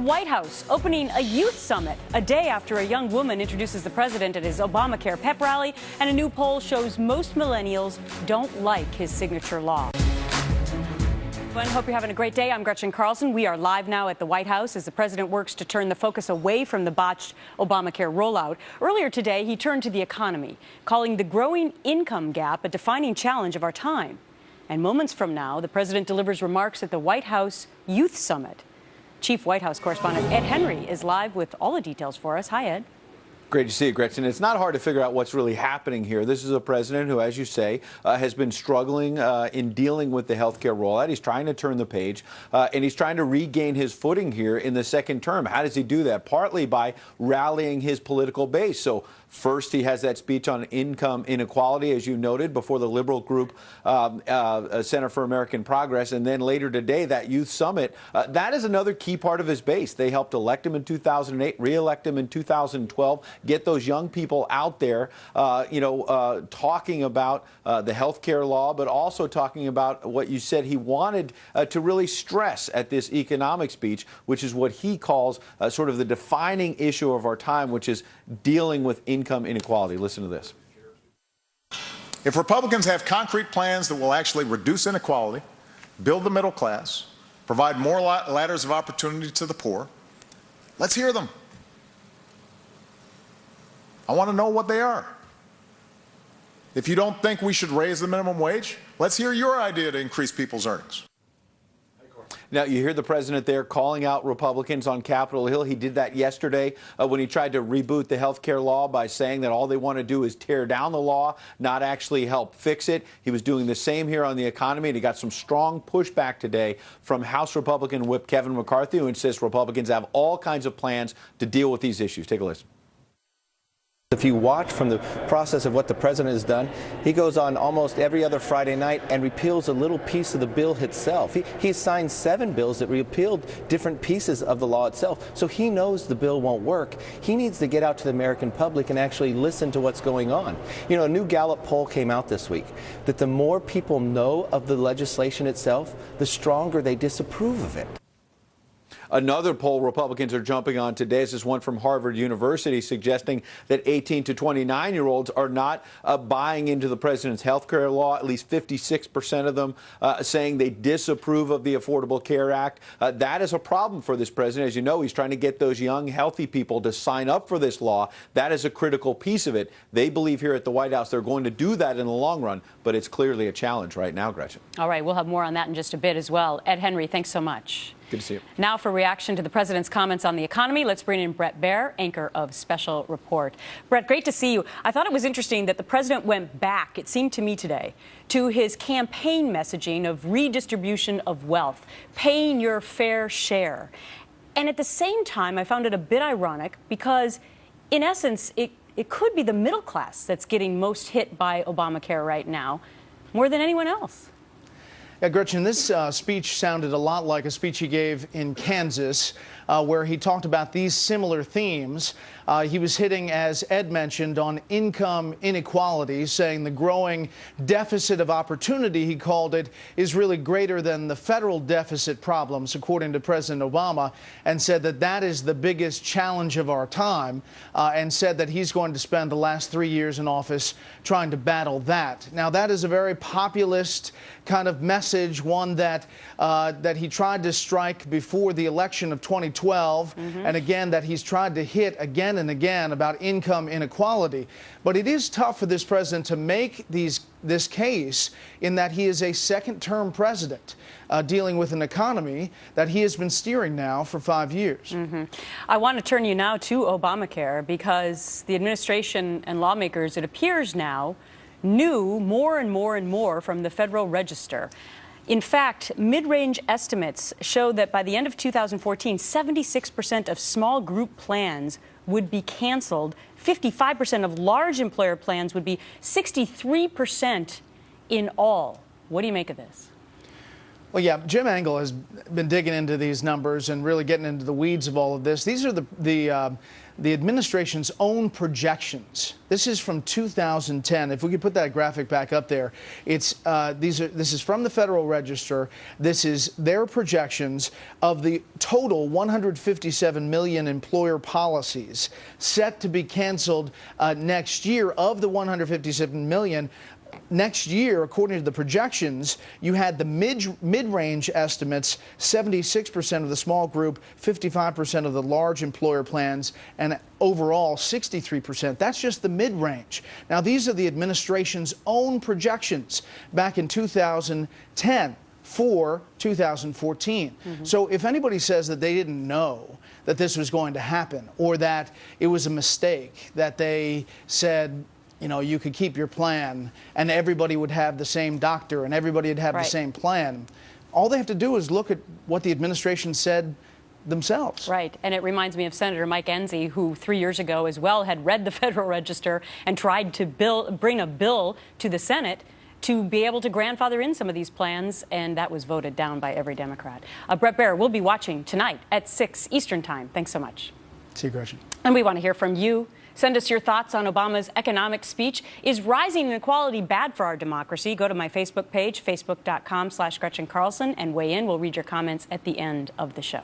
White House opening a youth summit a day after a young woman introduces the president at his Obamacare pep rally, and a new poll shows most millennials don't like his signature law. I hope you're having a great day. I'm Gretchen Carlson. We are live now at the White House as the president works to turn the focus away from the botched Obamacare rollout. Earlier today, he turned to the economy, calling the growing income gap a defining challenge of our time. And moments from now, the president delivers remarks at the White House Youth Summit. Chief White House correspondent Ed Henry is live with all the details for us. Hi, Ed. Great to see you, Gretchen. It's not hard to figure out what's really happening here. This is a president who, as you say, has been struggling in dealing with the health care rollout. He's trying to turn the page, and he's trying to regain his footing here in the second term. How does he do that? Partly by rallying his political base. So first, he has that speech on income inequality, as you noted, before the liberal group Center for American Progress. And then later today, that youth summit. That is another key part of his base. They helped elect him in 2008, re-elect him in 2012. Get those young people out there, talking about the health care law, but also talking about what you said he wanted to really stress at this economic speech, which is what he calls sort of the defining issue of our time, which is dealing with income inequality. Listen to this. If Republicans have concrete plans that will actually reduce inequality, build the middle class, provide more ladders of opportunity to the poor, let's hear them. I want to know what they are. If you don't think we should raise the minimum wage, let's hear your idea to increase people's earnings. Now, you hear the president there calling out Republicans on Capitol Hill. He did that yesterday when he tried to reboot the health care law by saying that all they want to do is tear down the law, not actually help fix it. He was doing the same here on the economy, and he got some strong pushback today from House Republican Whip Kevin McCarthy, who insists Republicans have all kinds of plans to deal with these issues. Take a listen. If you watch from the process of what the president has done, he goes on almost every other Friday night and repeals a little piece of the bill itself. He signed 7 bills that repealed different pieces of the law itself. So he knows the bill won't work. He needs to get out to the American public and actually listen to what's going on. You know, a new Gallup poll came out this week that the more people know of the legislation itself, the stronger they disapprove of it. Another poll Republicans are jumping on today is this one from Harvard University suggesting that 18 to 29-year-olds are not buying into the president's health care law. At least 56% of them saying they disapprove of the Affordable Care Act. That is a problem for this president. As you know, he's trying to get those young, healthy people to sign up for this law. That is a critical piece of it. They believe here at the White House they're going to do that in the long run, but it's clearly a challenge right now, Gretchen. All right, we'll have more on that in just a bit as well. Ed Henry, thanks so much. Good to see you. Now for reaction to the president's comments on the economy, let's bring in Bret Baier, anchor of Special Report. Bret, great to see you. I thought it was interesting that the president went back, it seemed to me today, to his campaign messaging of redistribution of wealth, paying your fair share. And at the same time, I found it a bit ironic because, in essence, it could be the middle class that's getting most hit by Obamacare right now, more than anyone else. Yeah, Gretchen, this speech sounded a lot like a speech he gave in Kansas, where he talked about these similar themes. He was hitting, as Ed mentioned, on income inequality, saying the growing deficit of opportunity, he called it, is really greater than the federal deficit problems, according to President Obama, and said that that is the biggest challenge of our time, and said that he's going to spend the last 3 years in office trying to battle that. Now, that is a very populist kind of message, one that that he tried to strike before the election of 2012, and again that he's tried to hit again and again about income inequality. But it is tough for this president to make this case in that he is a second-term president dealing with an economy that he has been steering now for 5 years. I want to turn you now to Obamacare because the administration and lawmakers, it appears now, knew more and more and more from the Federal Register. In fact, mid-range estimates show that by the end of 2014, 76% of small group plans would be canceled. 55% of large employer plans would be 63% in all. What do you make of this? Well, yeah, Jim Engel has been digging into these numbers and really getting into the weeds of all of this. These are the administration's own projections. This is from 2010. If we could put that graphic back up there, this is from the Federal Register. This is their projections of the total 157 million employer policies set to be canceled next year. Of the 157 million, next year, according to the projections, you had the mid-range estimates, 76% of the small group, 55% of the large employer plans, and overall 63%. That's just the mid-range. Now, these are the administration's own projections back in 2010 for 2014. So if anybody says that they didn't know that this was going to happen, or that it was a mistake, that they said, you know, you could keep your plan and everybody would have the same doctor and everybody would have the same plan. All they have to do is look at what the administration said themselves. Right. And it reminds me of Senator Mike Enzi, who 3 years ago as well had read the Federal Register and tried to bring a bill to the Senate to be able to grandfather in some of these plans, and that was voted down by every Democrat. Bret Baier will be watching tonight at 6 Eastern Time. Thanks so much. See you, Gretchen. And we want to hear from you. Send us your thoughts on Obama's economic speech. Is rising inequality bad for our democracy? Go to my Facebook page, facebook.com/Gretchen Carlson, and weigh in. We'll read your comments at the end of the show.